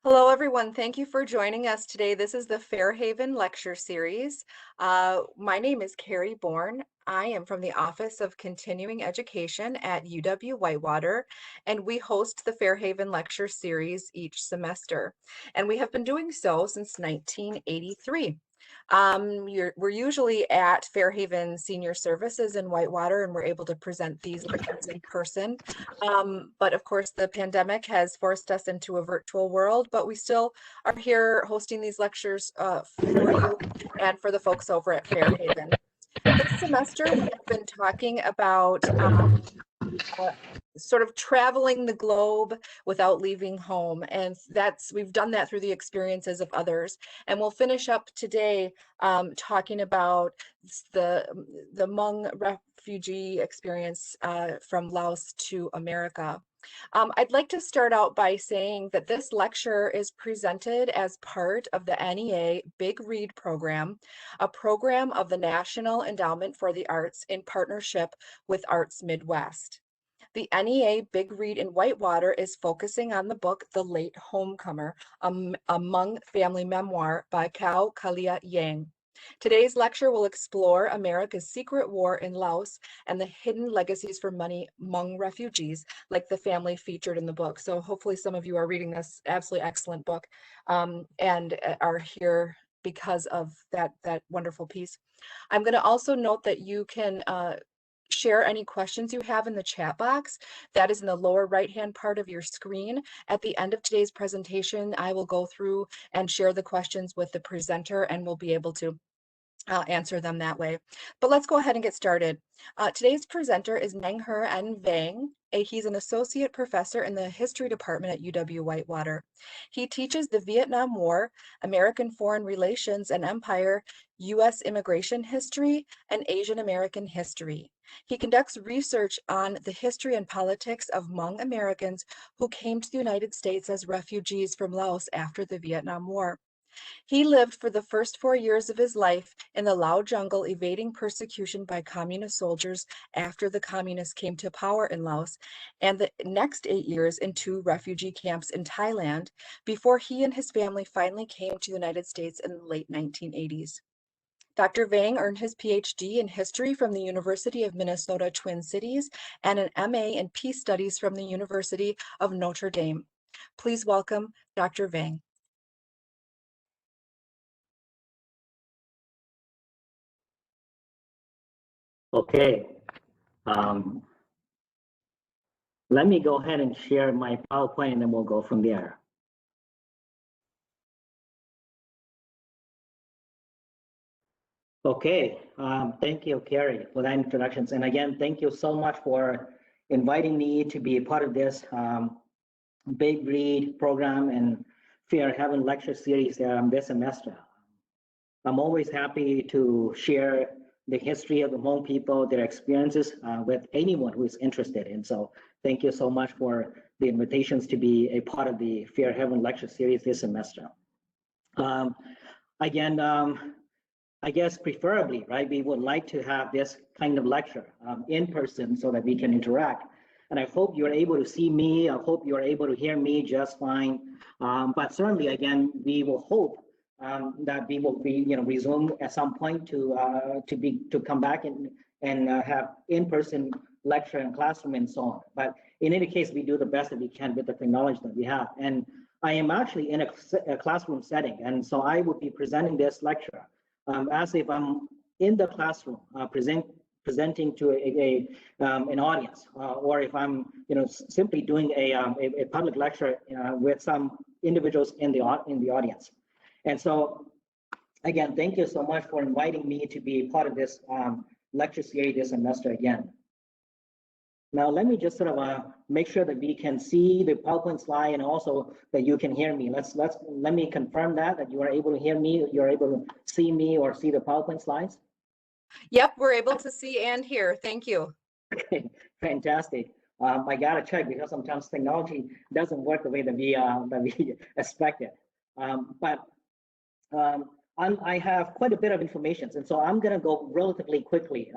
Hello, everyone. Thank you for joining us today. This is the Fairhaven Lecture Series. My name is Carrie Bourne. I am from the Office of Continuing Education at UW-Whitewater, and we host the Fairhaven Lecture Series each semester. And we have been doing so since 1983. We're usually at Fairhaven Senior Services in Whitewater, and we're able to present these lectures in person. But of course, the pandemic has forced us into a virtual world, but we still are here hosting these lectures for you and for the folks over at Fairhaven. This semester, we have been talking about uh, sort of traveling the globe without leaving home. And we've done that through the experiences of others. And we'll finish up today talking about the Hmong refugee experience from Laos to America. I'd like to start out by saying that this lecture is presented as part of the NEA Big Read program, a program of the National Endowment for the Arts in partnership with Arts Midwest. The NEA Big Read in Whitewater is focusing on the book The Late Homecomer, a Hmong family memoir by Khao Kalia Yang. Today's lecture will explore America's secret war in Laos and the hidden legacies for many Hmong refugees, like the family featured in the book. So hopefully some of you are reading this absolutely excellent book and are here because of that wonderful piece. I'm going to also note that you can share any questions you have in the chat box. That is in the lower right-hand part of your screen. At the end of today's presentation, I will go through and share the questions with the presenter, and we'll be able to answer them that way. But let's go ahead and get started. Today's presenter is Nangher N. Vang. He's an associate professor in the history department at UW-Whitewater. He teaches the Vietnam War, American foreign relations and empire, U.S. immigration history, and Asian American history. He conducts research on the history and politics of Hmong Americans who came to the United States as refugees from Laos after the Vietnam War. He lived for the first 4 years of his life in the Lao jungle, evading persecution by communist soldiers after the communists came to power in Laos, and the next 8 years in 2 refugee camps in Thailand, before he and his family finally came to the United States in the late 1980s. Dr. Vang earned his PhD in history from the University of Minnesota Twin Cities and an MA in peace studies from the University of Notre Dame. Please welcome Dr. Vang. Okay, let me go ahead and share my PowerPoint and then we'll go from there. Okay, thank you, Carrie, for that introductions. And again, thank you so much for inviting me to be a part of this Big Read program and Fairhaven lecture series this semester. I'm always happy to share the history of the Hmong people, their experiences with anyone who is interested. And so thank you so much for the invitations to be a part of the Fairhaven lecture series this semester. Again, I guess preferably, right, we would like to have this kind of lecture in person so that we can interact. And I hope you're able to see me. I hope you're able to hear me just fine. But certainly, again, we will hope that we will be, resume at some point to come back and have in-person lecture and classroom and so on. But in any case, we do the best that we can with the technology that we have. And I am actually in a classroom setting, and so I would be presenting this lecture as if I'm in the classroom presenting to an audience, or if I'm simply doing a public lecture with some individuals in the audience. And so, again, thank you so much for inviting me to be part of this lecture series this semester again. Now, let me just sort of make sure that we can see the PowerPoint slide and also that you can hear me. Let me confirm that you are able to hear me, you're able to see me or see the PowerPoint slides. Yep, we're able to see and hear. Thank you. Okay, fantastic. I gotta check because sometimes technology doesn't work the way that we expected. I have quite a bit of information, and so I'm going to go relatively quickly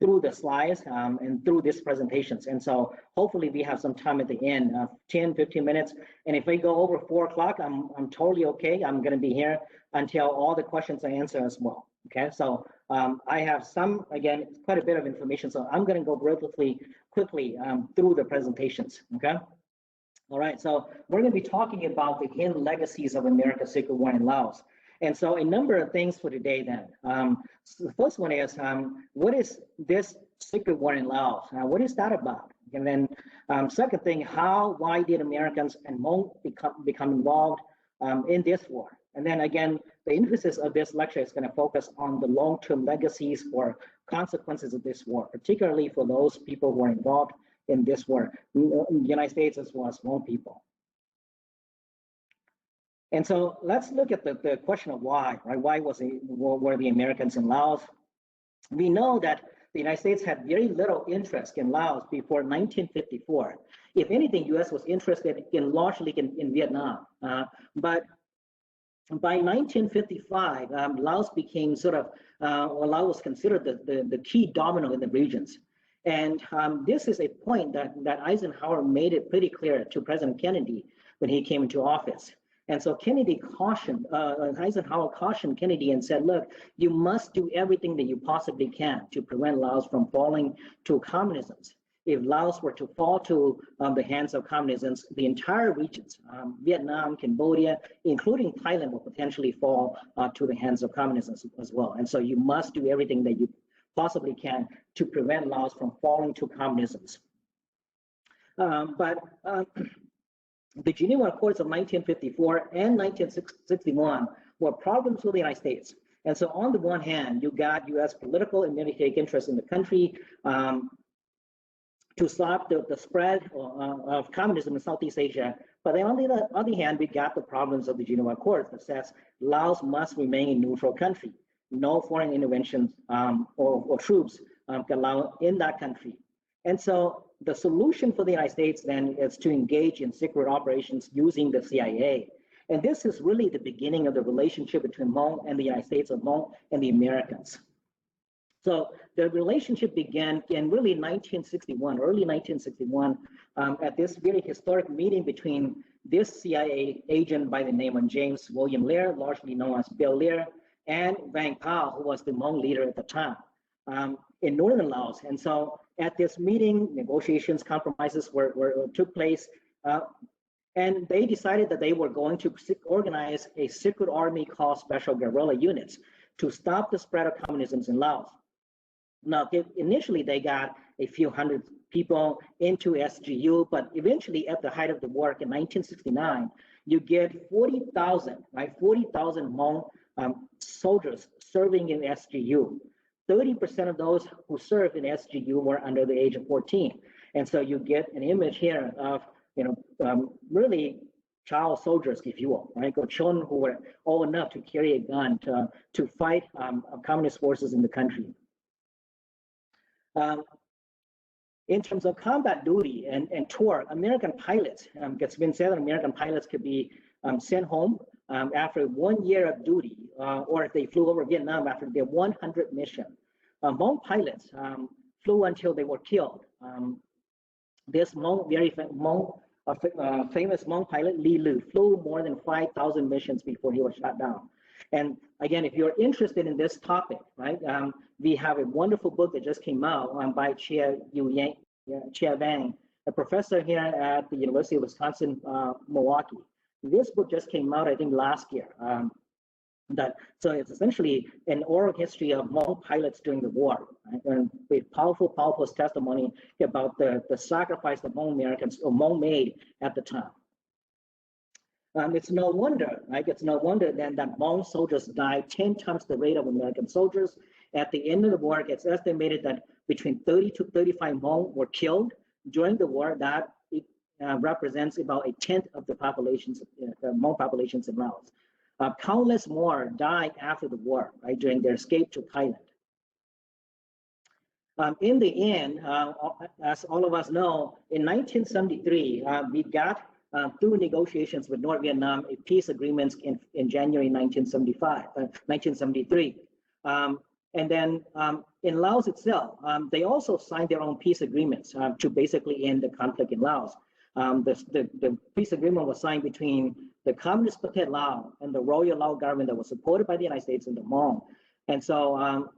through the slides and through these presentations. And so hopefully we have some time at the end, 10, 15 minutes. And if we go over 4 o'clock, I'm totally okay. I'm going to be here until all the questions are answered as well. Okay, so I have some, again, quite a bit of information. So I'm going to go relatively quickly through the presentations. Okay. All right, so we're going to be talking about the hidden legacies of America's Secret War in Laos. And so a number of things for today then. So the first one is, what is this secret war in Laos? What is that about? And then second thing, why did Americans and Hmong become involved in this war? And then again, the emphasis of this lecture is going to focus on the long-term legacies or consequences of this war, particularly for those people who are involved in this war, in the United States as well as Hmong people. And so let's look at the question of why, right? Why were the Americans in Laos? We know that the United States had very little interest in Laos before 1954. If anything, U.S. was interested largely in Vietnam. But by 1955, Laos became sort of, Laos was considered the key domino in the regions. And this is a point that Eisenhower made it pretty clear to President Kennedy when he came into office. And so Eisenhower cautioned Kennedy and said, look, you must do everything that you possibly can to prevent Laos from falling to communism. If Laos were to fall to the hands of communism, the entire regions, Vietnam, Cambodia, including Thailand, will potentially fall to the hands of communism as well. And so you must do everything that you possibly can to prevent Laos from falling to communism. The Geneva Accords of 1954 and 1961 were problems with the United States. And so on the one hand, you got U.S. political and military interest in the country to stop the spread of communism in Southeast Asia. But then on the other hand, we got the problems of the Geneva Accords that says Laos must remain a neutral country. No foreign interventions or troops allowed in that country. And so the solution for the United States then is to engage in secret operations using the CIA. And this is really the beginning of the relationship between Hmong and the United States, or Hmong and the Americans. So the relationship began in really early 1961, at this very historic meeting between this CIA agent by the name of James William Lear, largely known as Bill Lear, and Vang, who was the Hmong leader at the time in northern Laos. And so at this meeting, negotiations, compromises took place, and they decided that they were going to organize a secret army called Special Guerrilla Units to stop the spread of communism in Laos. Now, initially they got a few hundred people into SGU, but eventually at the height of the war in 1969, you get 40,000, right? 40,000 Hmong soldiers serving in SGU. 30% of those who served in SGU were under the age of 14. And so you get an image here of, really child soldiers, if you will, right? Children who were old enough to carry a gun to fight communist forces in the country. In terms of combat duty and tour, American pilots, it's been said that American pilots could be sent home after 1 year of duty, or if they flew over Vietnam after their 100 mission. Hmong pilots flew until they were killed. This famous Hmong pilot, Li Lu, flew more than 5,000 missions before he was shot down. And again, if you're interested in this topic, right, we have a wonderful book that just came out by Chia Vang, a professor here at the University of Wisconsin, Milwaukee. This book just came out, I think, last year. So it's essentially an oral history of Hmong pilots during the war, right? And with powerful testimony about the sacrifice that Hmong Americans or Hmong made at the time. It's no wonder, right? It's no wonder then that Hmong soldiers died 10 times the rate of American soldiers. At the end of the war, it's estimated that between 30 to 35 Hmong were killed during the war. That represents about 1/10 of the populations, the Hmong populations in Laos. Countless more died after the war, right, during their escape to Thailand. In the end, as all of us know, in 1973, we got through negotiations with North Vietnam a peace agreement in January 1973. And then in Laos itself, they also signed their own peace agreements to basically end the conflict in Laos. The peace agreement was signed between the Communist Party Laos and the Royal Lao government that was supported by the United States and the Hmong. And so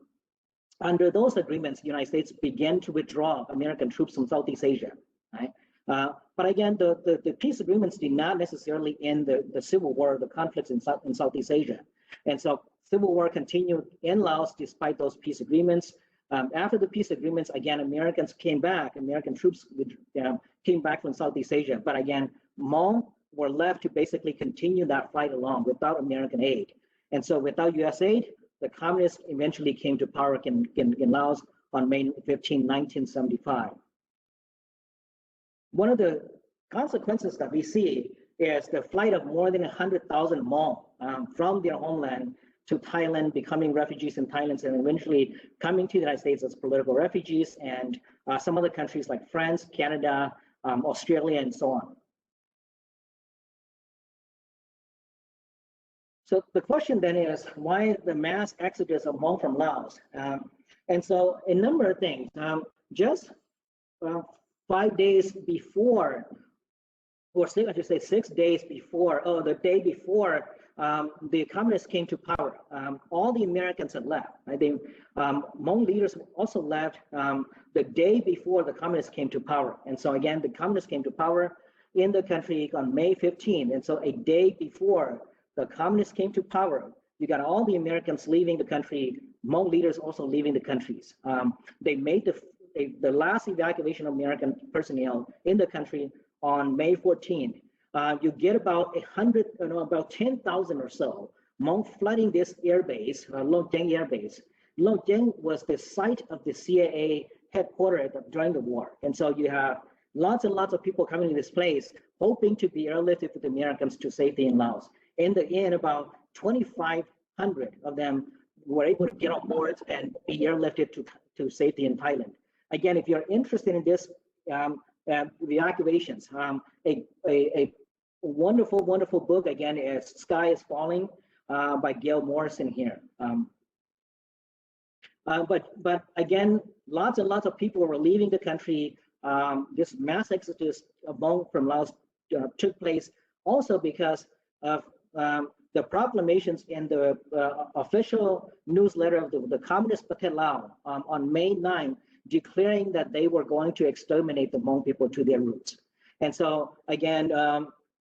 under those agreements, the United States began to withdraw American troops from Southeast Asia, right? But again, the peace agreements did not necessarily end the civil war, the conflicts in Southeast Asia. And so civil war continued in Laos despite those peace agreements. After the peace agreements, again, Americans came back, American troops came back from Southeast Asia. But again, Hmong were left to basically continue that fight along without American aid. And so without US aid, the communists eventually came to power in Laos on May 15, 1975. One of the consequences that we see is the flight of more than 100,000 Hmong from their homeland to Thailand, becoming refugees in Thailand, and eventually coming to the United States as political refugees, and some other countries like France, Canada, Australia, and so on. So the question then is, why the mass exodus of Hmong from Laos? And so a number of things. Just 5 days before, or I should say 6 days before, the day before the communists came to power, all the Americans had left. Right? Hmong leaders also left the day before the communists came to power. And so again, the communists came to power in the country on May 15. And so a day before the communists came to power, you got all the Americans leaving the country, Hmong leaders also leaving the countries. They made the last evacuation of American personnel in the country on May 14. You get about 10,000 or so Hmong flooding this airbase, Long Giang Air Base. Long Giang was the site of the CIA headquarters during the war. And so you have lots and lots of people coming to this place, hoping to be airlifted with the Americans to safety in Laos. In the end, about 2,500 of them were able to get on board and be airlifted to safety in Thailand. Again, if you're interested in this, the evacuations, a wonderful, wonderful book, again, is Sky is Falling by Gail Morrison here. But again, lots and lots of people were leaving the country. This mass exodus from Laos took place also because of the proclamations in the official newsletter of the Communist Party Laos on May 9, declaring that they were going to exterminate the Hmong people to their roots. And so again,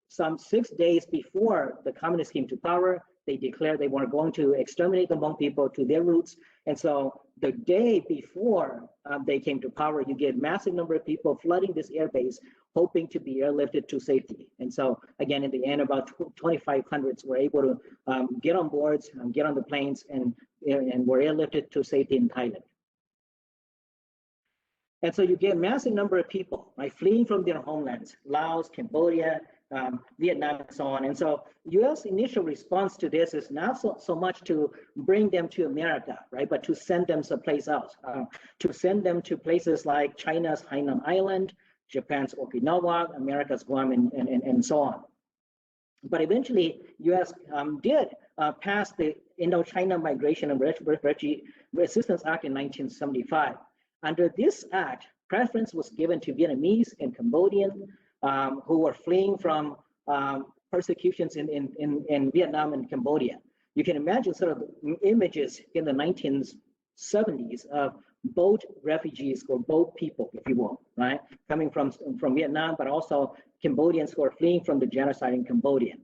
some 6 days before the communists came to power, they declared they were going to exterminate the Hmong people to their roots. And so the day before they came to power, you get massive number of people flooding this airbase, hoping to be airlifted to safety. And so again, in the end, about 2,500 were able to get on boards, get on the planes, and were airlifted to safety in Thailand. And so you get a massive number of people, right, fleeing from their homelands, Laos, Cambodia, Vietnam, and so on. And so U.S. initial response to this is not so much to bring them to America, right, but to send them someplace else, to send them to places like China's Hainan Island, Japan's Okinawa, America's Guam, and so on. But eventually, U.S. did pass the Indochina Migration and Refugee Assistance Act in 1975. Under this act, preference was given to Vietnamese and Cambodian who were fleeing from persecutions in Vietnam and Cambodia. You can imagine sort of images in the 1970s of boat refugees or boat people, if you will, right, coming from Vietnam, but also Cambodians who are fleeing from the genocide in Cambodia.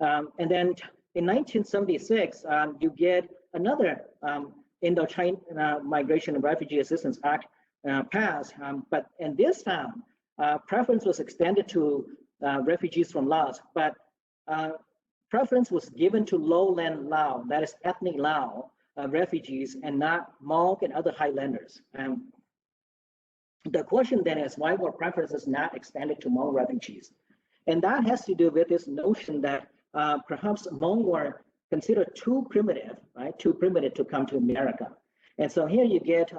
And then in 1976, you get another Indochina Migration and Refugee Assistance Act passed, and this time preference was extended to refugees from Laos, but preference was given to lowland Lao, that is ethnic Lao refugees, and not Hmong and other highlanders. The question then is, why were preferences not extended to Hmong refugees? And that has to do with this notion that perhaps Hmong were considered too primitive, right? Too primitive to come to America. And so here you get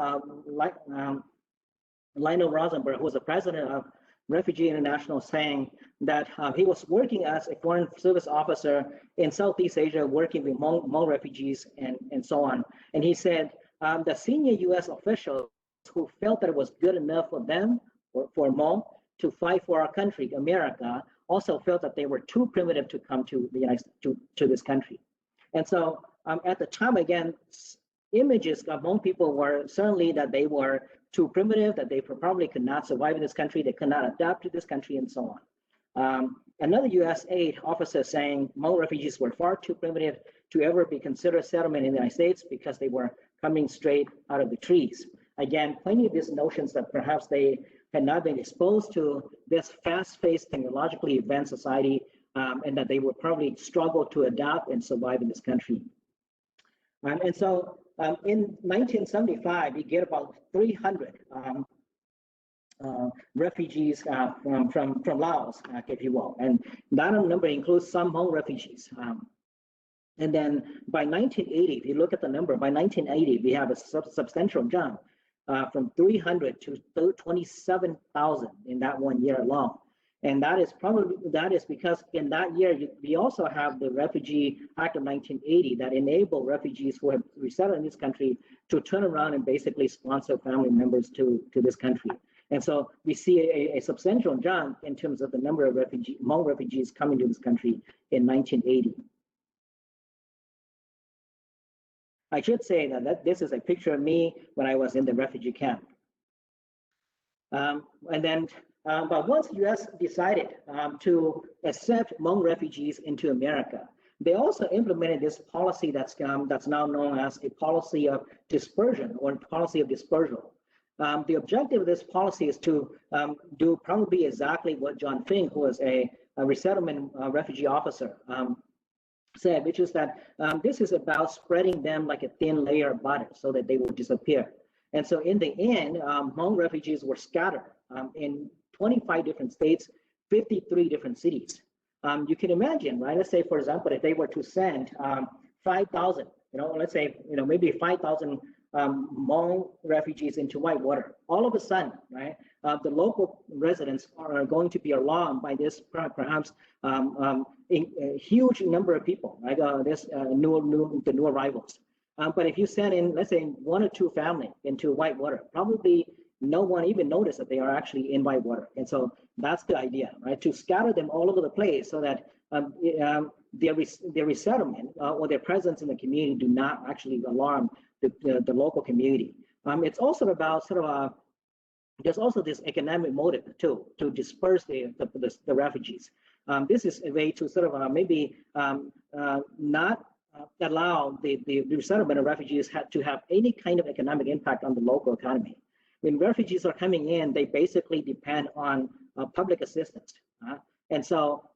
Lionel Rosenberg, who was the president of Refugee International, saying that he was working as a foreign service officer in Southeast Asia, working with Hmong refugees and so on. And he said the senior U.S. officials who felt that it was good enough for them, or for Hmong, to fight for our country, America, also felt that they were too primitive to come to the United to this country. And so at the time, again, images of Hmong people were certainly that they were too primitive, that they probably could not survive in this country, they could not adapt to this country, and so on. Another U.S. aid officer saying Hmong refugees were far too primitive to ever be considered settlement in the United States because they were coming straight out of the trees. Again, plenty of these notions that perhaps they had not been exposed to this fast-paced, technologically advanced society, and that they would probably struggle to adapt and survive in this country. And so in 1975, we get about 300 refugees from Laos, if you will. And that number includes some Hmong refugees. And then by 1980, if you look at the number, by 1980, we have a substantial jump from 300 to 27,000 in that 1 year alone. And that is because in that year, we also have the Refugee Act of 1980 that enabled refugees who have resettled in this country to turn around and basically sponsor family members to this country. And so we see a substantial jump in terms of the number of Hmong refugees coming to this country in 1980. I should say that this is a picture of me when I was in the refugee camp. But once the U.S. decided to accept Hmong refugees into America, they also implemented this policy that's now known as a policy of dispersion or policy of dispersal. The objective of this policy is to do probably exactly what John Fink, who was a resettlement refugee officer, said, which is that this is about spreading them like a thin layer of butter so that they will disappear. And so in the end, Hmong refugees were scattered in 25 different states, 53 different cities. You can imagine, right? Let's say, for example, if they were to send 5,000, let's say, maybe 5,000 Hmong refugees into Whitewater. All of a sudden, right, the local residents are going to be alarmed by this perhaps a huge number of people, right? The new arrivals. But if you send in, let's say, 1 or 2 families into Whitewater, probably no one even noticed that they are actually in Whitewater. And so that's the idea, right? To scatter them all over the place so that their resettlement or their presence in the community do not actually alarm the local community. It's also about there's also this economic motive too, to disperse the refugees. This is a way to maybe not allow the resettlement of refugees to have any kind of economic impact on the local economy. When refugees are coming in, they basically depend on public assistance. And so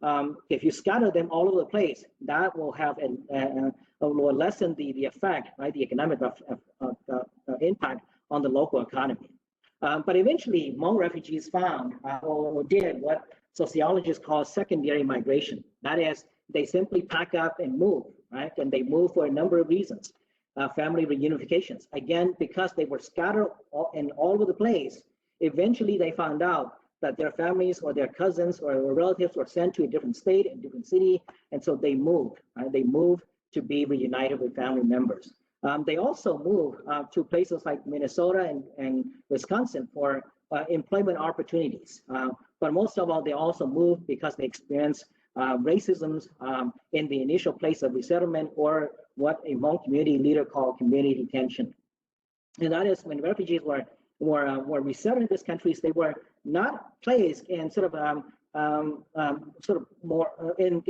if you scatter them all over the place, that will have will lessen the effect, right, the economic impact on the local economy. But eventually, Hmong refugees found or did what sociologists call secondary migration. That is, they simply pack up and move, right? And they move for a number of reasons. Family reunifications. Again, because they were scattered all over the place, eventually they found out that their families or their cousins or relatives were sent to a different state, a different city, and so they moved. Right? They moved to be reunited with family members. They also moved to places like Minnesota and Wisconsin for employment opportunities. But most of all, they also moved because they experienced racism in the initial place of resettlement, or what a Hmong community leader called community detention. And that is when refugees were resettled in these countries, they were not placed in more in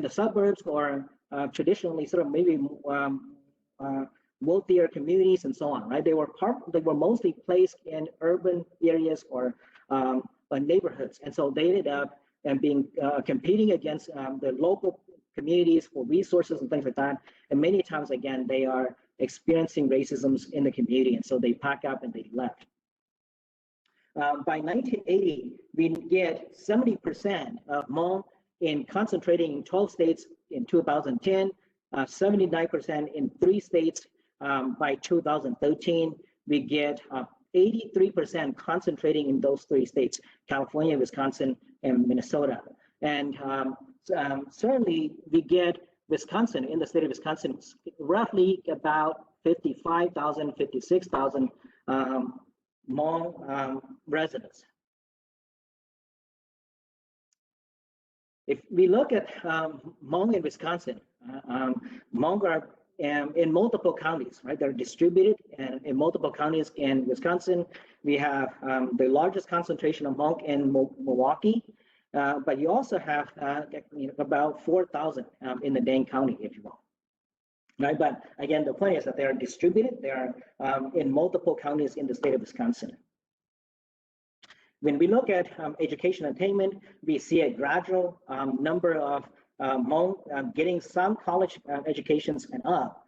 the suburbs or traditionally maybe wealthier communities and so on, right? They were mostly placed in urban areas or neighborhoods, and so they ended up being competing against the local communities for resources and things like that. And many times, again, they are experiencing racism in the community, and so they pack up and they left. By 1980, we get 70% of Hmong concentrating in 12 states in 2010, 79% in 3 states by 2013. We get 83% concentrating in those three states, California, Wisconsin, and Minnesota. And certainly we get Wisconsin, in the state of Wisconsin, roughly about 55,000, 56,000 Hmong residents. If we look at Hmong in Wisconsin, Hmong are in multiple counties, right? They're distributed in multiple counties in Wisconsin. We have the largest concentration of Hmong in Milwaukee, but you also have about 4,000 in the Dane County, if you will. Right, but again, the point is that they are distributed. They are in multiple counties in the state of Wisconsin. When we look at education attainment, we see a gradual number of Hmong getting some college educations and up.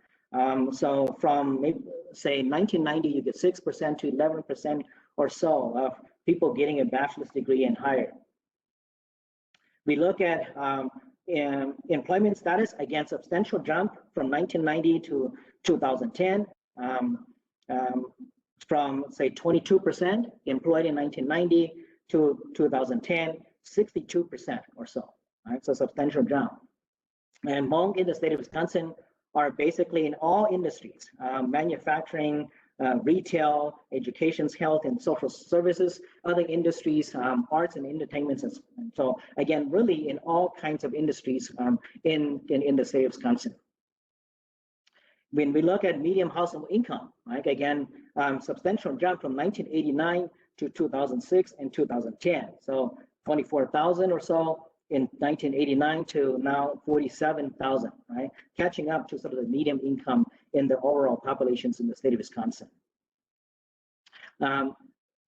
So from maybe, say 1990, you get 6% to 11% or so of people getting a bachelor's degree and higher. We look at employment status, again, substantial jump from 1990 to 2010. From say 22% employed in 1990 to 2010, 62% or so, right? So substantial jump. And Hmong in the state of Wisconsin are basically in all industries, manufacturing, retail, education, health, and social services, other industries, arts and entertainment. And so again, really in all kinds of industries in the state of Wisconsin. When we look at median household income, right, again, substantial jump from 1989 to 2006 and 2010. So 24,000 or so in 1989 to now 47,000, right? Catching up to sort of the median income in the overall populations in the state of Wisconsin.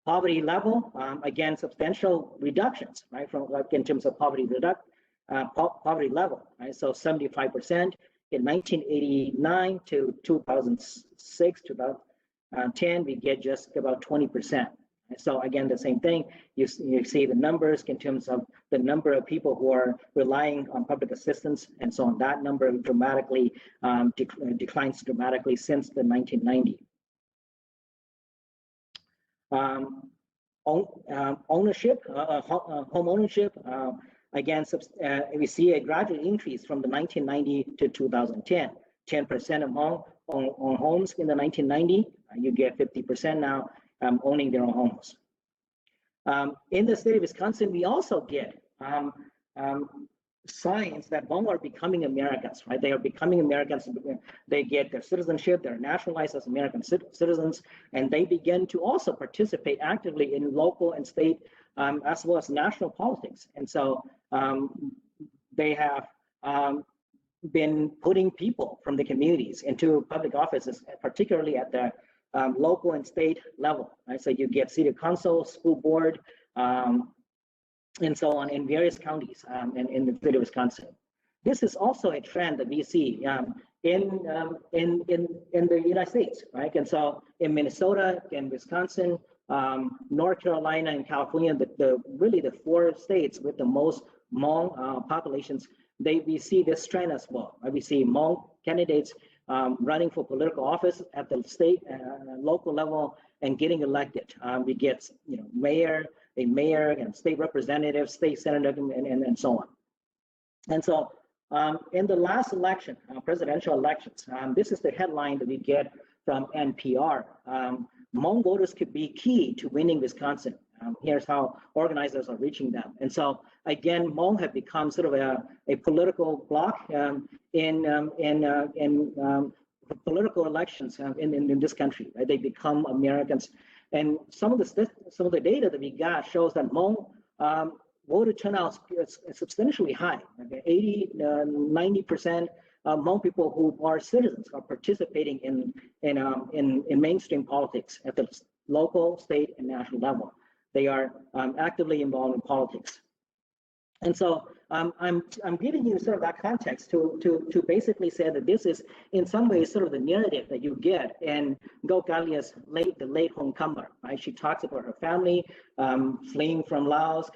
Poverty level, again, substantial reductions, right? From like in terms of poverty level, right? So 75%. In 1989 to 2006, 2010, we get just about 20%. So again, the same thing, you see the numbers in terms of the number of people who are relying on public assistance and so on. That number dramatically declines dramatically since the 1990s. Ownership, home ownership, again, we see a gradual increase from the 1990 to 2010. 10% of Hmong own homes in the 1990. You get 50% now owning their own homes. In the state of Wisconsin, we also get signs that Hmong are becoming Americans, right? They are becoming Americans. They get their citizenship. They're nationalized as American citizens, and they begin to also participate actively in local and state as well as national politics. And so they have been putting people from the communities into public offices, particularly at the local and state level, right? So you get city council, school board, and so on in various counties in the state of Wisconsin. This is also a trend that we see in the United States, right? And so in Minnesota, in Wisconsin, North Carolina, and California, really the four states with the most Hmong populations, we see this trend as well. Right? We see Hmong candidates running for political office at the state local level and getting elected. We get mayor and state representative, state senator, and so on. And so in the last election, presidential elections, this is the headline that we get from NPR. Hmong voters could be key to winning Wisconsin. Here's how organizers are reaching them. And so again, Hmong have become sort of a political bloc in political elections in this country. Right? They become Americans. And some of the data that we got shows that Hmong voter turnout is substantially high. Okay? 80, 90% Hmong people who are citizens are participating in mainstream politics at the local, state, and national level. They are actively involved in politics. And so I'm giving you sort of that context to basically say that this is in some ways sort of the narrative that you get in Go Galia's the late homecomer, right? She talks about her family fleeing from Laos,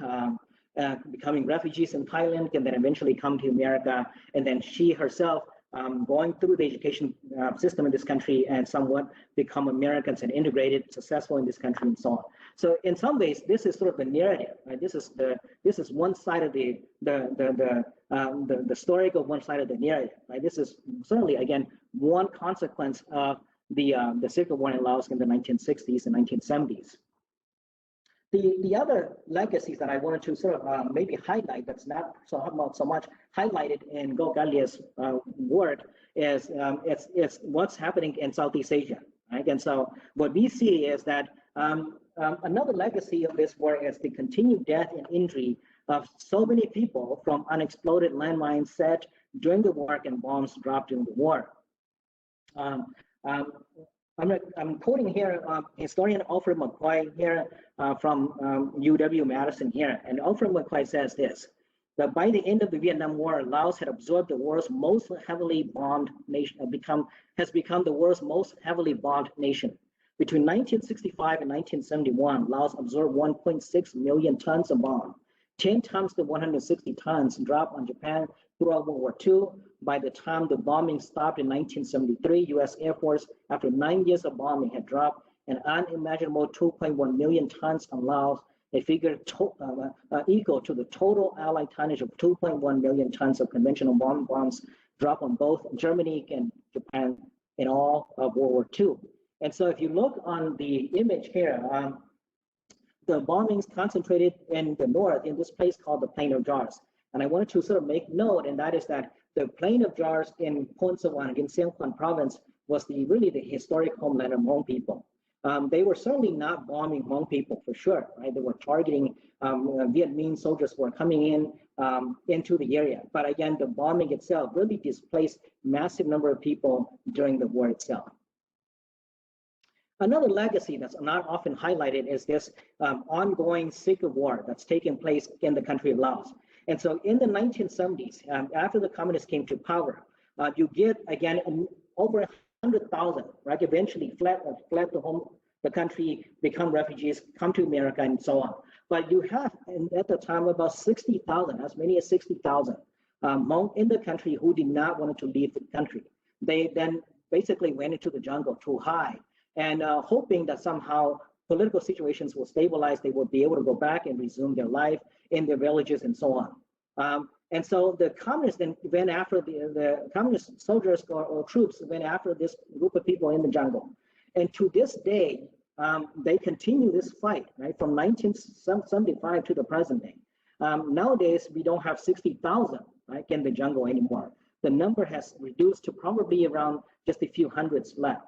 becoming refugees in Thailand, and then eventually come to America. And then she herself going through the education system in this country and somewhat become Americans and integrated, successful in this country and so on. So in some ways, this is sort of the narrative, right? This is one side of the story of one side of the narrative, right? This is certainly, again, one consequence of the civil war in Laos in the 1960s and 1970s. The other legacies that I wanted to sort of maybe highlight, that's not so much highlighted in Go Gallia's work, is it's what's happening in Southeast Asia, right? And so what we see is that another legacy of this war is the continued death and injury of so many people from unexploded landmines set during the war and bombs dropped during the war. I'm quoting here historian Alfred McCoy here from UW-Madison here, and Alfred McCoy says this, that by the end of the Vietnam War, Laos had absorbed the world's most heavily bombed nation, has become the world's most heavily bombed nation. Between 1965 and 1971, Laos absorbed 1.6 million tons of bomb, 10 times the 160 tons dropped on Japan throughout World War II. By the time the bombing stopped in 1973, U.S. Air Force, after 9 years of bombing, had dropped an unimaginable 2.1 million tons on Laos, a figure equal to the total Allied tonnage of 2.1 million tons of conventional bombs dropped on both Germany and Japan in all of World War II. And so if you look on the image here, the bombings concentrated in the north in this place called the Plain of Jars. And I wanted to sort of make note, and that is that the Plain of Jars in Pon Sawan, in Siêng Khoan province, was really the historic homeland of Hmong people. They were certainly not bombing Hmong people for sure, right? They were targeting Viet Minh soldiers who were coming in into the area. But again, the bombing itself really displaced massive number of people during the war itself. Another legacy that's not often highlighted is this ongoing civil war that's taking place in the country of Laos. And so in the 1970s, after the communists came to power, you get, again, over 100,000, right, eventually fled the country, become refugees, come to America, and so on. But you have, at the time, about 60,000, as many as 60,000 Hmong in the country who did not want to leave the country. They then basically went into the jungle to hide, and hoping that somehow political situations will stabilize, they will be able to go back and resume their life in their villages and so on. And so the communists then went after the communist soldiers or troops went after this group of people in the jungle. And to this day, they continue this fight, right, from 1975 to the present day. Nowadays, we don't have 60,000, right, in the jungle anymore. The number has reduced to probably around just a few hundreds left.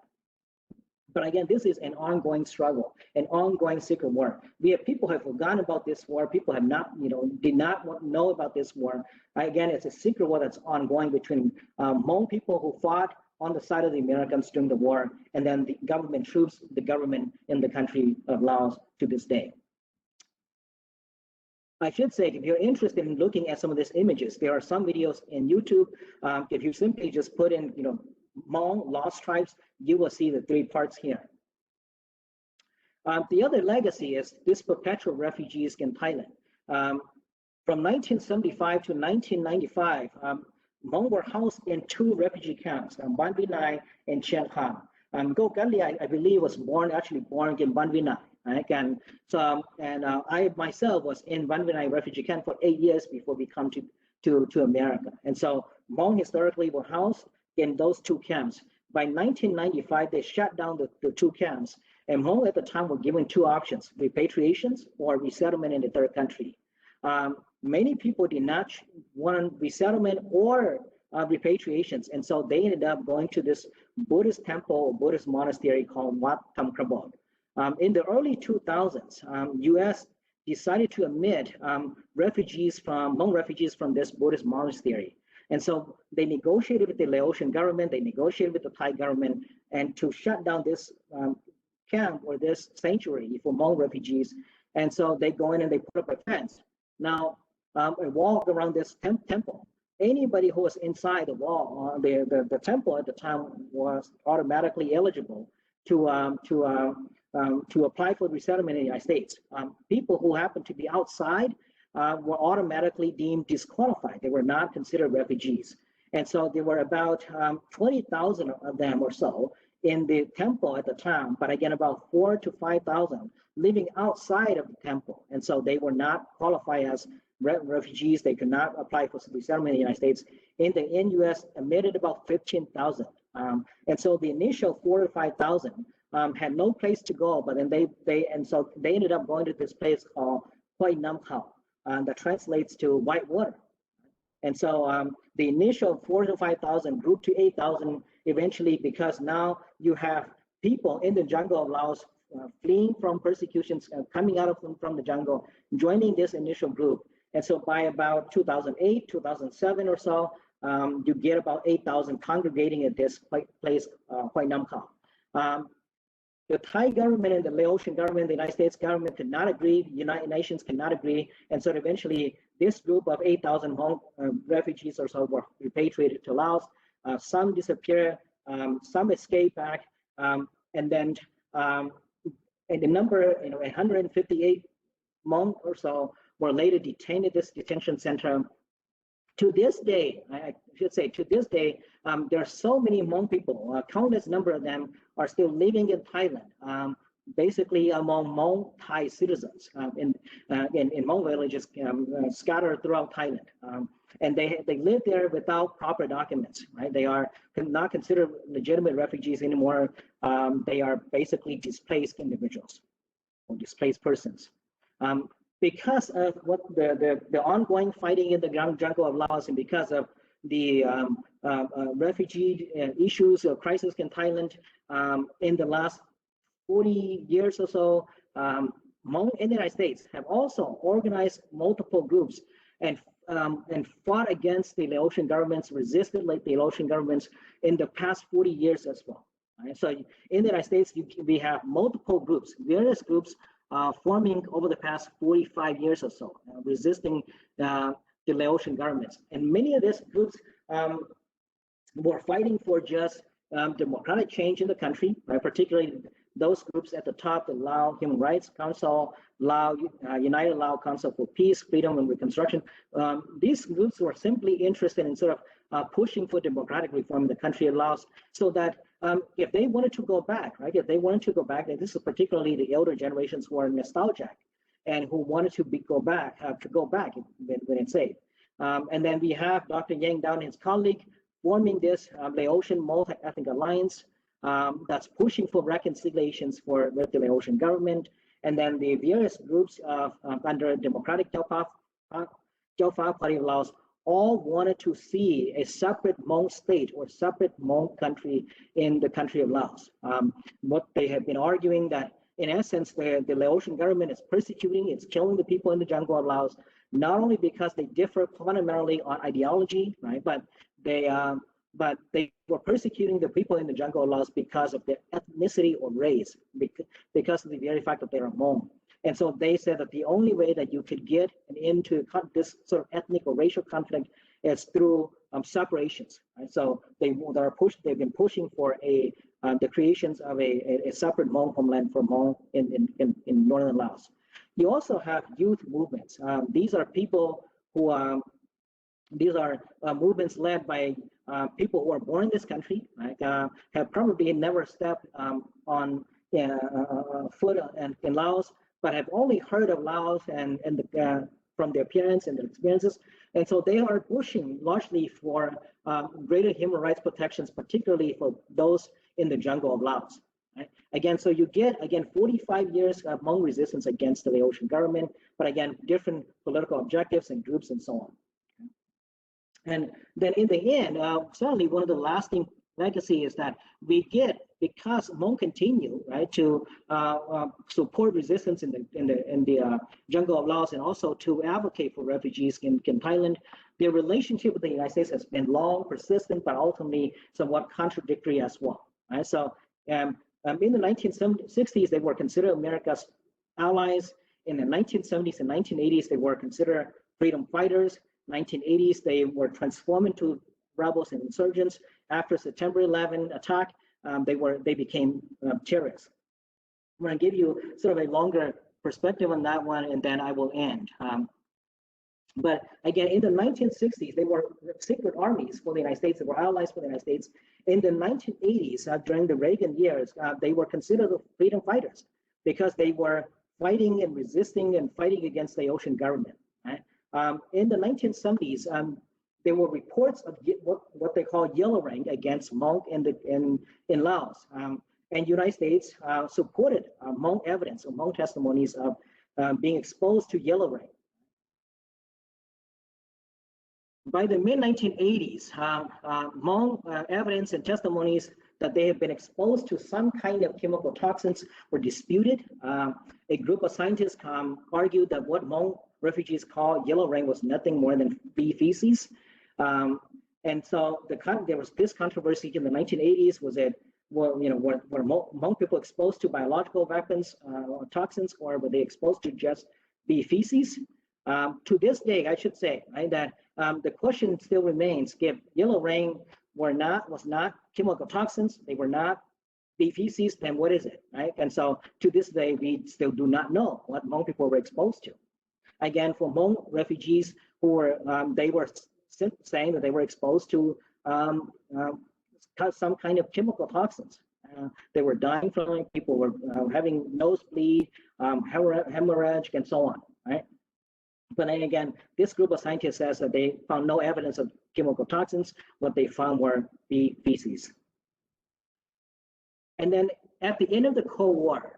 But again, this is an ongoing struggle, an ongoing civil war. We have people have forgotten about this war. People have not, did not know about this war. Again, it's a secret war that's ongoing between Hmong people who fought on the side of the Americans during the war, and then the government troops, the government in the country of Laos to this day. I should say, if you're interested in looking at some of these images, there are some videos in YouTube. If you simply just put in, Hmong lost tribes, you will see the three parts here. The other legacy is this perpetual refugees in Thailand. From 1975 to 1995, Hmong were housed in two refugee camps, Ban Vinai and Chiang Kham. Go Gallia, I believe, was actually born in Ban Vinai. Right? And so, I myself was in Ban Vinai refugee camp for 8 years before we come to America. And so Hmong historically were housed in those two camps. By 1995, they shut down the two camps, and Hmong at the time were given two options: repatriations or resettlement in the third country. Many people did not want resettlement or repatriations, and so they ended up going to this Buddhist temple or Buddhist monastery called Wat Tham Krabot. In the early 2000s, U.S. decided to admit Hmong refugees from this Buddhist monastery. And so they negotiated with the Laotian government, they negotiated with the Thai government, and to shut down this camp or this sanctuary for Hmong refugees. And so they go in and they put up a fence. Now, a wall around this temple. Anybody who was inside the wall, the temple at the time was automatically eligible to apply for resettlement in the United States. People who happened to be outside were automatically deemed disqualified. They were not considered refugees. And so there were about 20,000 of them or so in the temple at the time, but again, about 4,000 to 5,000 living outside of the temple. And so they were not qualified as refugees. They could not apply for resettlement in the United States. In the U.S., admitted about 15,000. And so the initial 4,000 to 5,000 had no place to go, but then they ended up going to this place called Hoi Nam Khao, that translates to Whitewater. And so the initial 4,000 to 5,000 grew to 8,000 eventually, because now you have people in the jungle of Laos fleeing from persecutions, coming out from the jungle, joining this initial group. And so by about 2008, 2007 or so, you get about 8,000 congregating at this place, Hoi Nam Khao. The Thai government and the Laotian government, the United States government could not agree, the United Nations could not agree, and so eventually this group of 8,000 Hmong refugees or so were repatriated to Laos. Some disappeared, some escaped back, and then and the number, 158 Hmong or so were later detained at this detention center. To this day, I should say, to this day, there are so many Hmong people, a countless number of them are still living in Thailand, basically among Hmong Thai citizens in Hmong villages scattered throughout Thailand. And they live there without proper documents, right? They are not considered legitimate refugees anymore. They are basically displaced individuals or displaced persons. Because of what the ongoing fighting in the jungle of Laos, and because of the refugee issues or crisis in Thailand in the last 40 years or so, Hmong in the United States have also organized multiple groups and fought against the Laotian governments, resisted like the Laotian governments in the past 40 years as well. Right? So in the United States, we have multiple groups, various groups forming over the past 45 years or so, resisting the Laotian governments. And many of these groups were fighting for just democratic change in the country, right? Particularly those groups at the top, the Lao Human Rights Council, United Lao Council for Peace, Freedom, and Reconstruction. These groups were simply interested in sort of pushing for democratic reform in the country of Laos, so that if they wanted to go back, right? If they wanted to go back, and this is particularly the elder generations who are nostalgic and who wanted to go back when it's safe. And then we have Dr. Yang Dao and his colleague forming this Laotian multi-ethnic alliance that's pushing for reconciliations with the Laotian government. And then the various groups under Democratic Jiao Pha Party of Laos all wanted to see a separate Hmong state or separate Hmong country in the country of Laos. What they have been arguing that, in essence, the Laotian government is persecuting, it's killing the people in the jungle of Laos, not only because they differ fundamentally on ideology, right, but they were persecuting the people in the jungle of Laos because of their ethnicity or race, because of the very fact that they are Hmong. And so they said that the only way that you could get into this sort of ethnic or racial conflict is through separations. Right? So they've been pushing for the creations of a separate Hmong homeland for Hmong in northern Laos. You also have youth movements. These are people who these are movements led by people who are born in this country, right? Have probably never stepped on foot in Laos, but have only heard of Laos and from their parents and their experiences. And so they are pushing largely for greater human rights protections, particularly for those in the jungle of Laos. Right? Again, so you get, 45 years of Hmong resistance against the Laotian government, but again, different political objectives and groups and so on. And then in the end, certainly one of the lasting legacy is that we get, because Hmong continue, right, to support resistance in the jungle of Laos, and also to advocate for refugees in Thailand. Their relationship with the United States has been long, persistent, but ultimately somewhat contradictory as well. Right? So in the 1960s, they were considered America's allies. In the 1970s and 1980s, they were considered freedom fighters. 1980s, they were transformed into rebels and insurgents. After September 11 attack, they became terrorists. I'm going to give you sort of a longer perspective on that one, and then I will end. But again, in the 1960s, they were secret armies for the United States. They were allies for the United States. In the 1980s, during the Reagan years, they were considered freedom fighters because they were fighting and resisting and fighting against the Laotian government. Right? In the 1970s, there were reports of what they call yellow ring against Hmong in Laos. And United States supported Hmong evidence or Hmong testimonies of being exposed to yellow ring. By the mid-1980s, Hmong evidence and testimonies that they have been exposed to some kind of chemical toxins were disputed. A group of scientists argued that what Hmong refugees call yellow ring was nothing more than bee feces. And so there was this controversy in the 1980s. Was it, well, were Hmong people exposed to biological weapons or toxins, or were they exposed to just bee feces? To this day, I should say, right, that the question still remains: if yellow ring was not chemical toxins, they were not bee feces, then what is it, right? And so to this day, we still do not know what Hmong people were exposed to. Again, for Hmong refugees who were, they were saying that they were exposed to some kind of chemical toxins. They were dying from it. People were having nosebleed, hemorrhage, and so on, right? But then again, this group of scientists says that they found no evidence of chemical toxins. What they found were bee feces. And then at the end of the Cold War,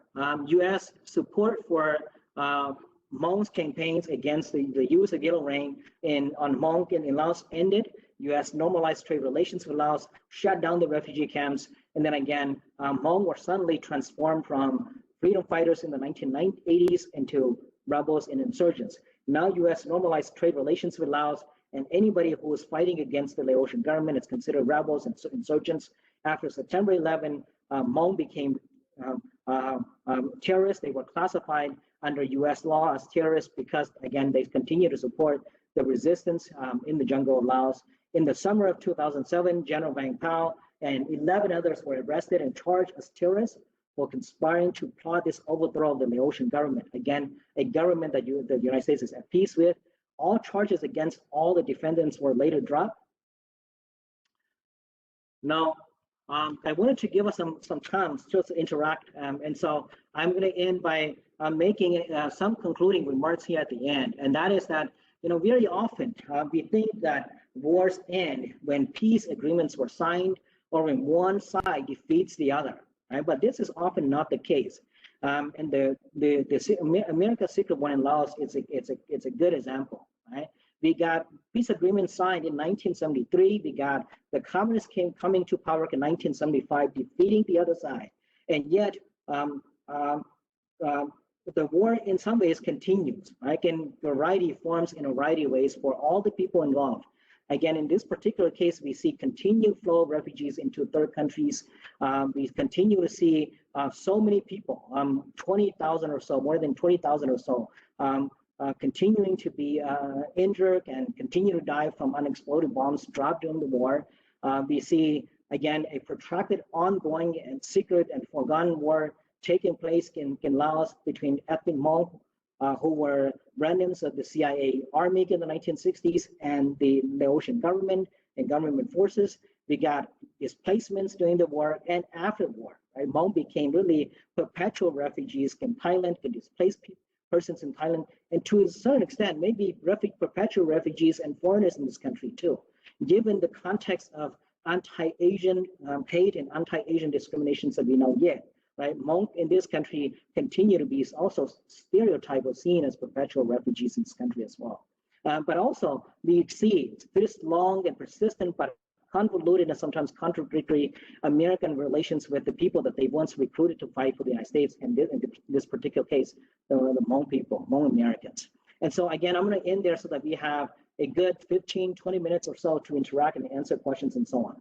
U.S. support for Hmong's campaigns against the use of yellow ring on Hmong in Laos ended. U.S. normalized trade relations with Laos, shut down the refugee camps, and then again, Hmong were suddenly transformed from freedom fighters in the 1980s into rebels and insurgents. Now U.S. normalized trade relations with Laos, and anybody who was fighting against the Laotian government is considered rebels and insurgents. After September 11, Hmong became terrorists. They were classified under U.S. law as terrorists because, again, they continue to support the resistance in the jungle of Laos. In the summer of 2007, General Vang and 11 others were arrested and charged as terrorists for conspiring to plot this overthrow of the Laotian government. Again, a government that the United States is at peace with. All charges against all the defendants were later dropped. Now, I wanted to give us some time just to interact, and so I'm going to end by making some concluding remarks here at the end, and that is that very often we think that wars end when peace agreements were signed or when one side defeats the other, right? But this is often not the case. And the America's Secret War in Laos, it's a good example, right? We got peace agreement signed in 1973. We got the communists coming to power in 1975, defeating the other side, and yet the war in some ways continues, right? In variety of forms, in a variety of ways for all the people involved. Again, in this particular case, we see continued flow of refugees into third countries. We continue to see so many people, 20,000 or so, more than 20,000 or so, continuing to be injured and continue to die from unexploded bombs dropped during the war. We see, again, a protracted, ongoing, and secret and forgotten war taking place in Laos between ethnic Hmong, who were remnants of the CIA army in the 1960s, and the Laotian government and government forces. We got displacements during the war and after the war. Right? Hmong became really perpetual refugees in Thailand, could displace persons in Thailand, and to a certain extent, maybe perpetual refugees and foreigners in this country too, given the context of anti-Asian hate and anti-Asian discriminations that we know yet. Right, Hmong in this country continue to be also stereotyped or seen as perpetual refugees in this country as well. But also we see this long and persistent but convoluted and sometimes contradictory American relations with the people that they once recruited to fight for the United States, and in this particular case, the Hmong people, Hmong Americans. And so again, I'm going to end there so that we have a good 15, 20 minutes or so to interact and answer questions and so on.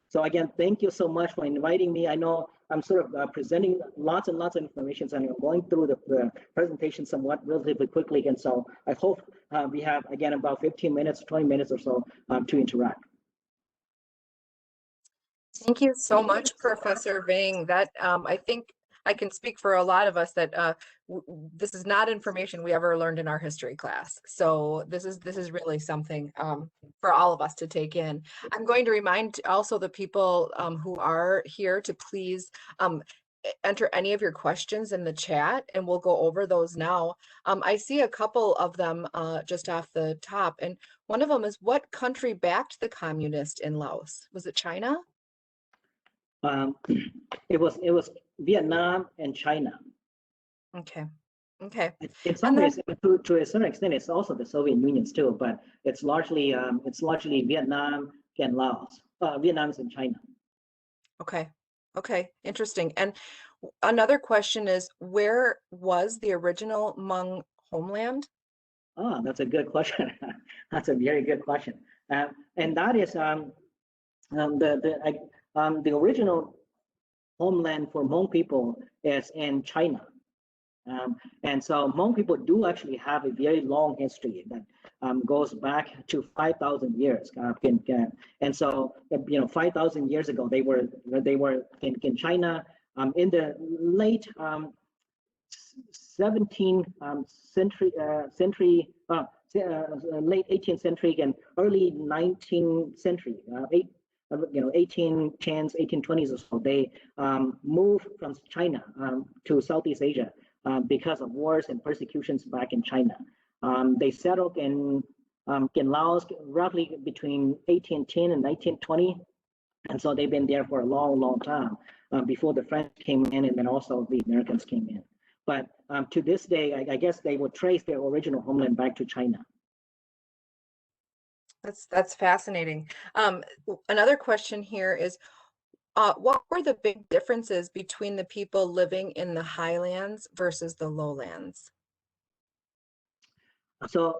So again, thank you so much for inviting me. I know I'm sort of presenting lots and lots of information, and I'm going through the presentation somewhat relatively quickly. And so I hope we have, again, about 15 minutes, 20 minutes or so to interact. Thank you so much, Professor Vang. That I think I can speak for a lot of us that this is not information we ever learned in our history class. So this is really something for all of us to take in. I'm going to remind also the people who are here to please enter any of your questions in the chat, and we'll go over those now. I see a couple of them just off the top, and one of them is, what country backed the communist in Laos? Was it China? It was Vietnam and China. Okay. Okay. In some ways, to a certain extent, it's also the Soviet Union still, but it's largely Vietnam and Laos, Vietnam and China. Okay. Okay. Interesting. And another question is, where was the original Hmong homeland? Oh, that's a good question. That's a very good question. And that is the original homeland for Hmong people is in China. And so Hmong people do actually have a very long history that goes back to 5,000 years. And so, 5,000 years ago, they were in China in the late 17th century, late 18th century and early 19th century, 1810s, 1820s or so. They moved from China to Southeast Asia. Because of wars and persecutions back in China. They settled in Laos roughly between 1810 and 1920. And so they've been there for a long, long time before the French came in and then also the Americans came in. But to this day, I guess they would trace their original homeland back to China. That's fascinating. Another question here is, what were the big differences between the people living in the highlands versus the lowlands? So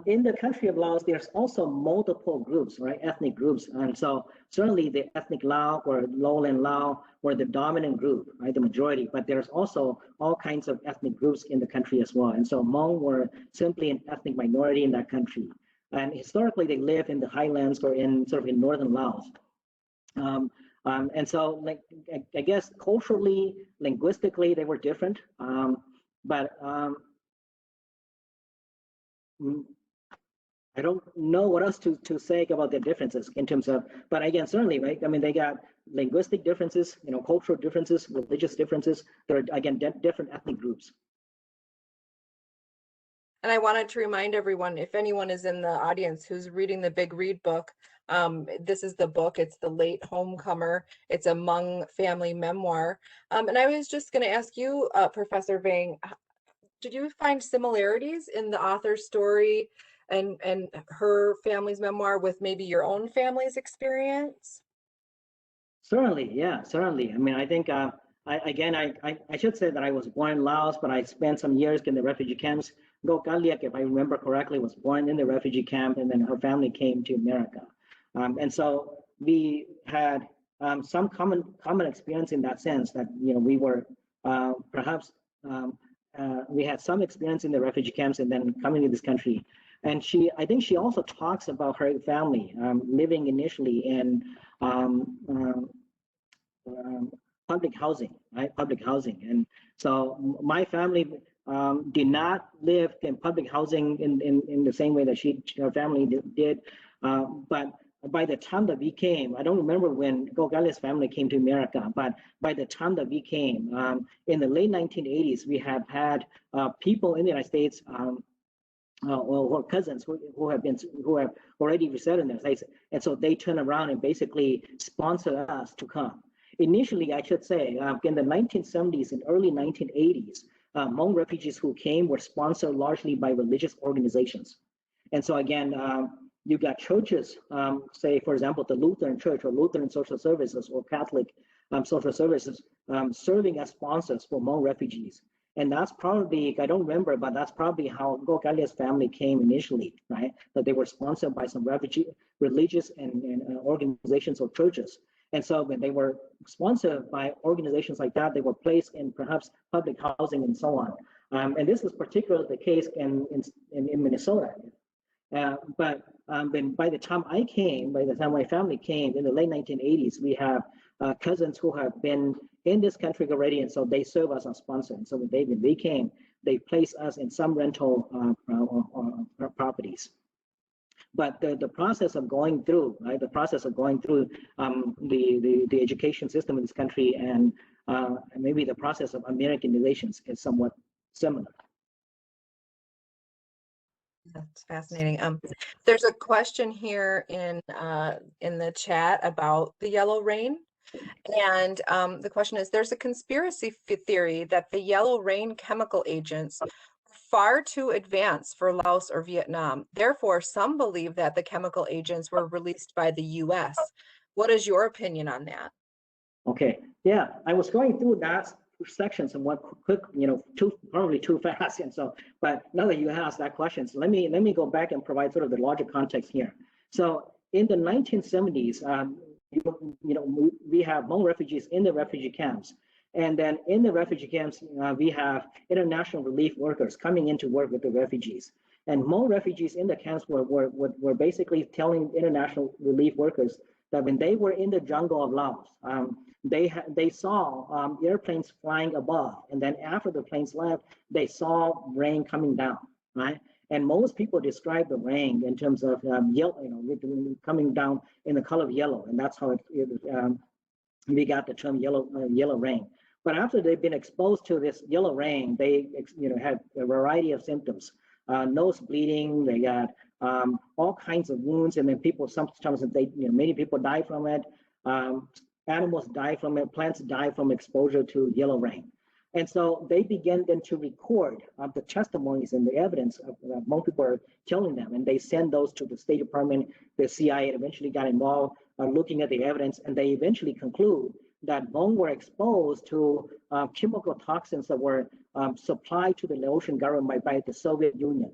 in the country of Laos, there's also multiple groups, right? Ethnic groups. And so certainly the ethnic Lao or lowland Lao were the dominant group, right? The majority, but there's also all kinds of ethnic groups in the country as well. And so Hmong were simply an ethnic minority in that country. And historically they lived in the highlands or in sort of in northern Laos. And so, like, I guess culturally, linguistically, they were different. But I don't know what else to say about the differences in terms of, but again, certainly, right? I mean, they got linguistic differences, cultural differences, religious differences. There are, again, different ethnic groups. And I wanted to remind everyone, if anyone is in the audience who's reading the Big Read book, this is the book. It's The Late Homecomer. It's a Hmong family memoir. And I was just going to ask you, Professor Vang, did you find similarities in the author's story and her family's memoir with maybe your own family's experience? Certainly, yeah, certainly. I mean, I think, I should say that I was born in Laos, but I spent some years in the refugee camps. Go Kaliak, if I remember correctly, was born in the refugee camp, and then her family came to America. And so we had some common experience in that sense that, we were perhaps, we had some experience in the refugee camps and then coming to this country. And I think she also talks about her family living initially in public housing, right? Public housing. And so my family did not live in public housing in the same way that her family did. But by the time that we came, I don't remember when Gogalia's family came to America, but by the time that we came, in the late 1980s, we have had people in the United States or cousins who have already resettled in the States, and so they turn around and basically sponsor us to come. Initially, I should say, in the 1970s and early 1980s, Hmong refugees who came were sponsored largely by religious organizations. And so again, you got churches, say, for example, the Lutheran Church or Lutheran Social Services or Catholic Social Services serving as sponsors for Hmong refugees. And that's probably, I don't remember, but that's probably how Gogalia's family came initially, right? That they were sponsored by some religious and organizations or churches. And so when they were sponsored by organizations like that, they were placed in perhaps public housing and so on. And this was particularly the case in Minnesota. But by the time I came, by the time my family came in the late 1980s, we have cousins who have been in this country already, and so they serve as our sponsor. And so when they came, they placed us in some rental properties. But the process of going through, right, the process of going through the education system in this country and maybe the process of Americanizations is somewhat similar. That's fascinating. There's a question here in the chat about the yellow rain. And the question is, there's a conspiracy theory that the yellow rain chemical agents are far too advanced for Laos or Vietnam. Therefore, some believe that the chemical agents were released by the US. What is your opinion on that? Okay, yeah, I was going through that section somewhat quick, probably too fast. And so, but now that you asked that question, so let me go back and provide sort of the larger context here. So in the 1970s, we have Hmong refugees in the refugee camps. And then in the refugee camps, we have international relief workers coming in to work with the refugees. And Hmong refugees in the camps were basically telling international relief workers that when they were in the jungle of Laos, they saw airplanes flying above. And then after the planes left, they saw rain coming down, right? And most people describe the rain in terms of yellow, coming down in the color of yellow, and that's how we got the term yellow rain. But after they've been exposed to this yellow rain, they had a variety of symptoms: nose bleeding, they got all kinds of wounds, and then people sometimes many people die from it. Animals die from it, plants die from exposure to yellow rain. And so they began then to record the testimonies and the evidence of Hmong people are telling them, and they send those to the State Department. The CIA eventually got involved looking at the evidence, and they eventually conclude that Hmong were exposed to chemical toxins that were supplied to the Laotian government by the Soviet Union,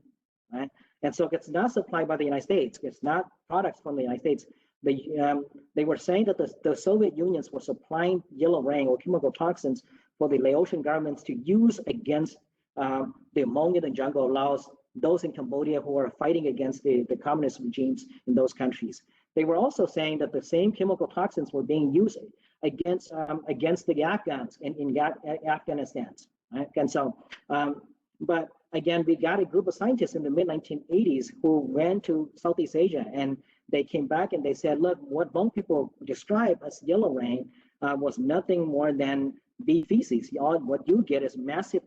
right? And so it's not supplied by the United States. It's not products from the United States. They were saying that the Soviet Unions were supplying yellow rain or chemical toxins for the Laotian governments to use against the Hmong in the jungle of Laos, those in Cambodia who are fighting against the communist regimes in those countries. They were also saying that the same chemical toxins were being used against the Afghans in Afghanistan. Right? And so, but again, we got a group of scientists in the mid-1980s who went to Southeast Asia, and they came back and they said, look, what Hmong people describe as yellow rain was nothing more than bee feces. What you get is massive,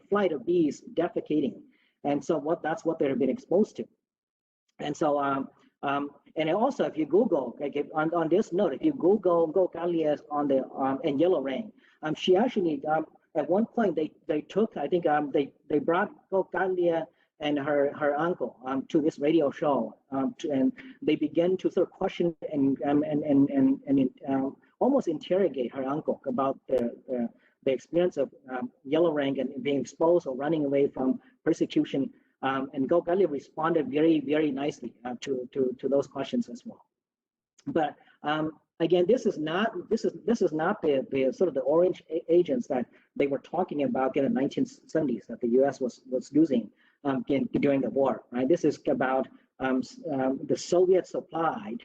flight of bees defecating, and so that's what they've been exposed to. And so, and also, if you Google, like on this note, if you Google Galia on the and yellow rain, she actually at one point they took, I think they brought Galia and her uncle to this radio show, and they began to sort of question and almost interrogate her uncle about the experience of yellow rain and being exposed or running away from persecution. And Galia responded very, very nicely to those questions as well. But again, this is not the sort of the orange agents that they were talking about in the 1970s that the U.S. was using during the war. Right? This is about the Soviet supplied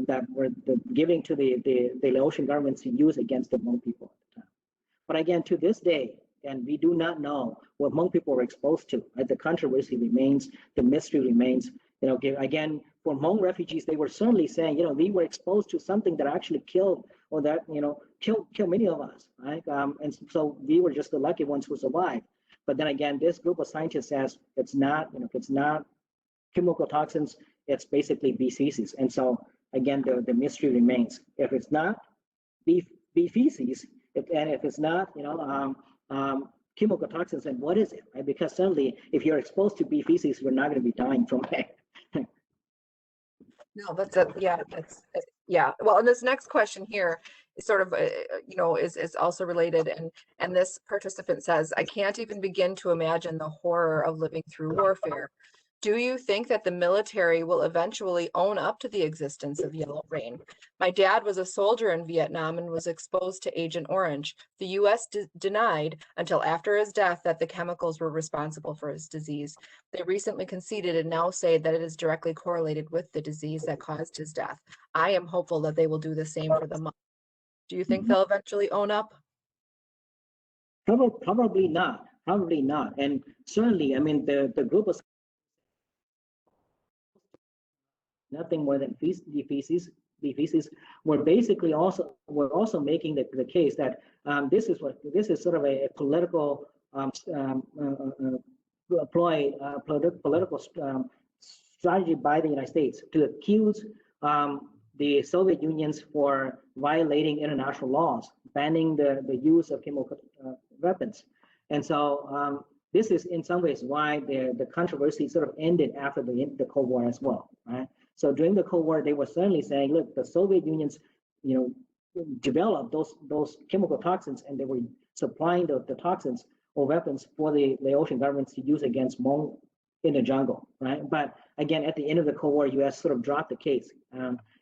that were giving to the Laotian governments to use against the Hmong people at the time. But again, to this day, and we do not know what Hmong people were exposed to. Right? The controversy remains, the mystery remains. Again, for Hmong refugees, they were certainly saying, we were exposed to something that actually killed, or that killed many of us, right? And so we were just the lucky ones who survived. But then again, this group of scientists says it's not chemical toxins, it's basically bee feces. And so again, the mystery remains. If it's not bee feces, and if it's not, chemical toxins, then what is it? Right? Because certainly, if you're exposed to bee feces, you're not going to be dying from it. No, yeah. Well, and this next question here is sort of, is also related. And this participant says, I can't even begin to imagine the horror of living through warfare. Do you think that the military will eventually own up to the existence of yellow rain? My dad was a soldier in Vietnam and was exposed to Agent Orange. The US denied until after his death that the chemicals were responsible for his disease. They recently conceded and now say that it is directly correlated with the disease that caused his death. I am hopeful that they will do the same for the Hmong. Do you think they'll eventually own up? Probably not. Probably not. And certainly, I mean, the group of nothing more than feces were also making the case that this is sort of a political political strategy by the United States to accuse the Soviet Unions for violating international laws, banning the use of chemical weapons. And so this is in some ways why the controversy sort of ended after the Cold War as well, right? So during the Cold War, they were certainly saying, look, the Soviet Union's, developed those chemical toxins, and they were supplying the toxins or weapons for the Laotian governments to use against Hmong in the jungle, right? But again, at the end of the Cold War, U.S. sort of dropped the case.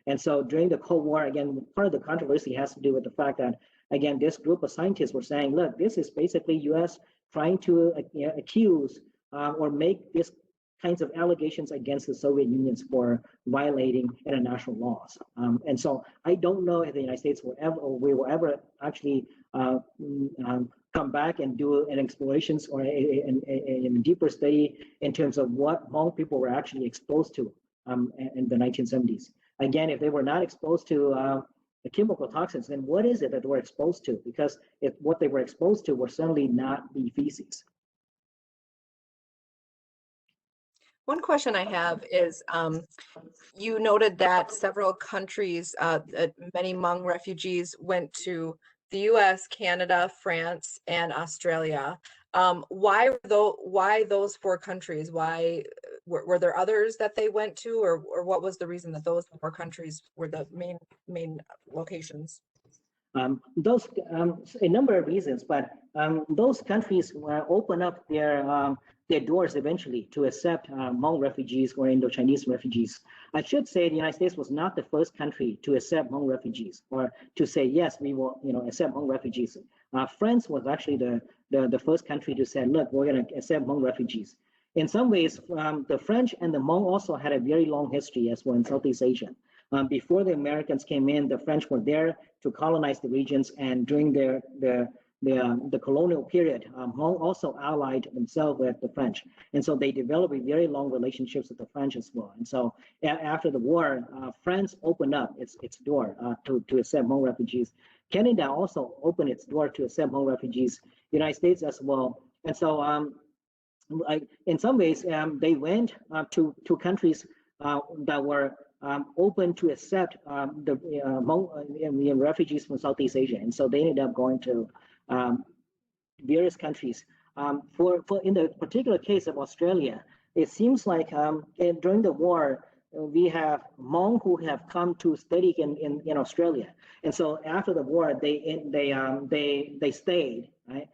And so during the Cold War, again, part of the controversy has to do with the fact that, again, this group of scientists were saying, look, this is basically U.S. trying to accuse or make these kinds of allegations against the Soviet Union for violating international laws. And so I don't know if the United States will ever actually come back and do an explorations or a deeper study in terms of what Hmong people were actually exposed to in the 1970s. Again, if they were not exposed to the chemical toxins, then what is it that they were exposed to? Because if what they were exposed to were certainly not the feces. One question I have is, you noted that several countries, many Hmong refugees went to the US, Canada, France, and Australia. Why those four countries? Why were there others that they went to, or what was the reason that those four countries were the main locations? Those a number of reasons, but those countries open up their doors eventually to accept Hmong refugees or Indo-Chinese refugees. I should say the United States was not the first country to accept Hmong refugees or to say yes, we will accept Hmong refugees. France was actually the first country to say, look, we're going to accept Hmong refugees. In some ways, the French and the Hmong also had a very long history as well in Southeast Asia. Before the Americans came in, the French were there to colonize the regions, and during the colonial period, Hmong also allied themselves with the French, and so they developed a very long relationships with the French as well. And so after the war, France opened up its door to accept Hmong refugees. Canada also opened its door to accept Hmong refugees. United States as well. And so in some ways, they went to countries that were open to accept the Hmong refugees from Southeast Asia, and so they ended up going to various countries. For in the particular case of Australia, it seems like during the war we have Hmong who have come to study in Australia, and so after the war they stayed, right?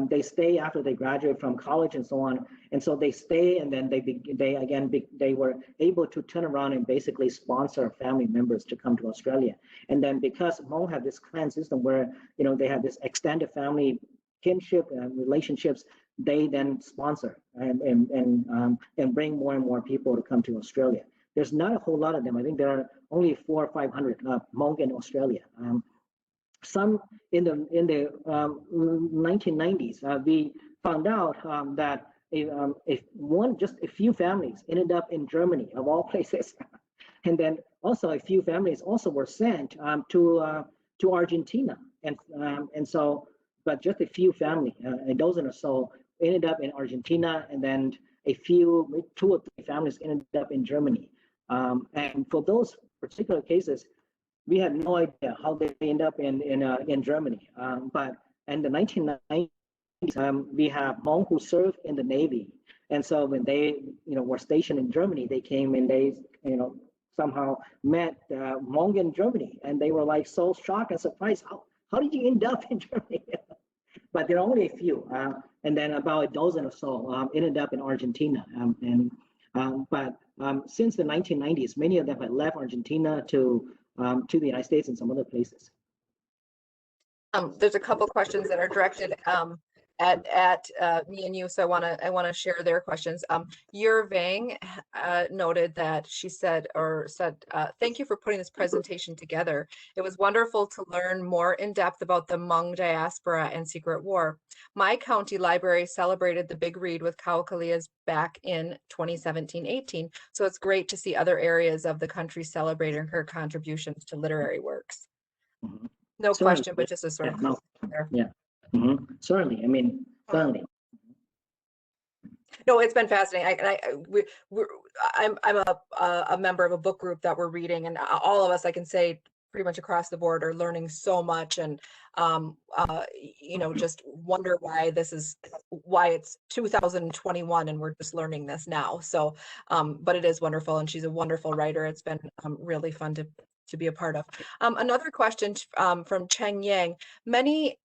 They stay after they graduate from college and so on, and so they stay, and then they were able to turn around and basically sponsor family members to come to Australia. And then because Hmong have this clan system where they have this extended family kinship and relationships, they then sponsor and bring more and more people to come to Australia. There's not a whole lot of them. I think there are only 400 or 500 Hmong in Australia. Some in the 1990s, we found out that just a few families ended up in Germany of all places, and then also a few families also were sent to Argentina, and so, but just a few families, a dozen or so, ended up in Argentina, and then two or three families ended up in Germany. And for those particular cases, we had no idea how they end up in Germany. But in the 1990s, we have Hmong who served in the Navy, and so when they were stationed in Germany, they came and they somehow met Hmong in Germany, and they were like so shocked and surprised. How did you end up in Germany? But there are only a few, and then about a dozen or so ended up in Argentina. And But since the 1990s, many of them had left Argentina to the United States and some other places. There's a couple questions that are directed at me and you, so I wanna share their questions. Your Vang noted that she said thank you for putting this presentation together. It was wonderful to learn more in depth about the Hmong diaspora and secret war. My county library celebrated the big read with Kaukailias back in 2017-18, so it's great to see other areas of the country celebrating her contributions to literary works. Mhm. No Certainly. question, but just a sort of no. there. Yeah. Certainly. I mean, certainly. No, it's been fascinating. I'm a member of a book group that we're reading, and all of us, I can say, pretty much across the board, are learning so much, and you know, just wonder why it's 2021 and we're just learning this now. So, but it is wonderful, and she's a wonderful writer. It's been really fun to be a part of. Another question from Cheng Yang. Many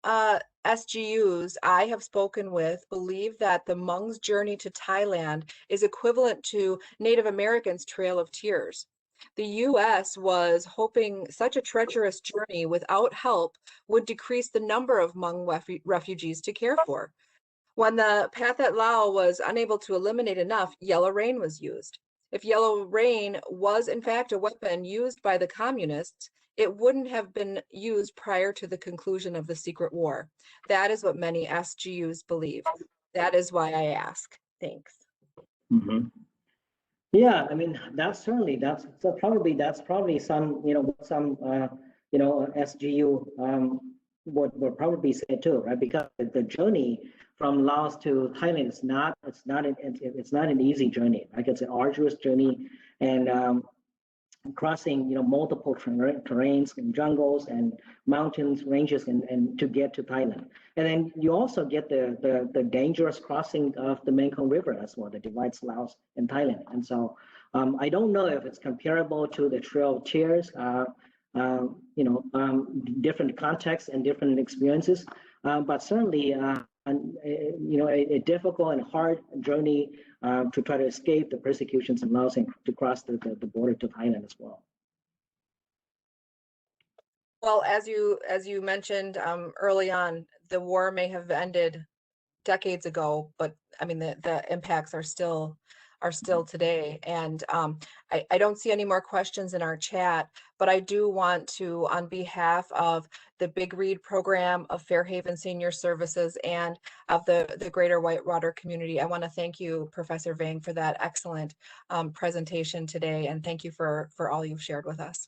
SGUs I have spoken with believe that the Hmong's journey to Thailand is equivalent to Native Americans' Trail of Tears. The US was hoping such a treacherous journey without help would decrease the number of Hmong refugees to care for. When the Pathet Lao was unable to eliminate enough, yellow rain was used. If yellow rain was in fact a weapon used by the communists, it wouldn't have been used prior to the conclusion of the secret war. That is what many SGUs believe. That is why I ask. Thanks. Mm-hmm. Yeah, I mean, that's probably some, some, SGU would probably say too, right? Because the journey from Laos to Thailand it's not an easy journey. Like it's an arduous journey, and crossing multiple terrains and jungles and mountains ranges and to get to Thailand. And then you also get the dangerous crossing of the Mekong River as well that divides Laos and Thailand. And so I don't know if it's comparable to the Trail of Tears, different contexts and different experiences, but certainly a difficult and hard journey to try to escape the persecutions in Laos and to cross the border to Thailand as well. Well, as you mentioned early on, the war may have ended decades ago, but I mean the impacts are still today. And I don't see any more questions in our chat, but I do want to, on behalf of the Big Read program, of Fairhaven Senior Services, and of the Greater Whitewater community, I want to thank you, Professor Vang, for that excellent presentation today, and thank you for all you've shared with us.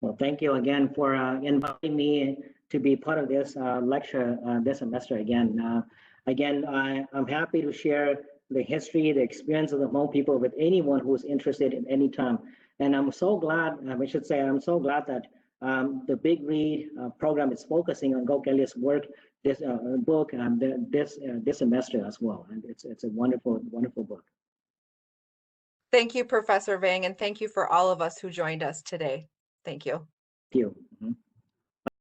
Well, thank you again for inviting me to be part of this lecture this semester again. I'm happy to share the history, the experience of the Hmong people with anyone who is interested in any time. And I'm so glad, I'm so glad that the Big Read program is focusing on Kaukailia's work, this book, this semester as well. And it's a wonderful, wonderful book. Thank you, Professor Vang, and thank you for all of us who joined us today. Thank you. Thank you.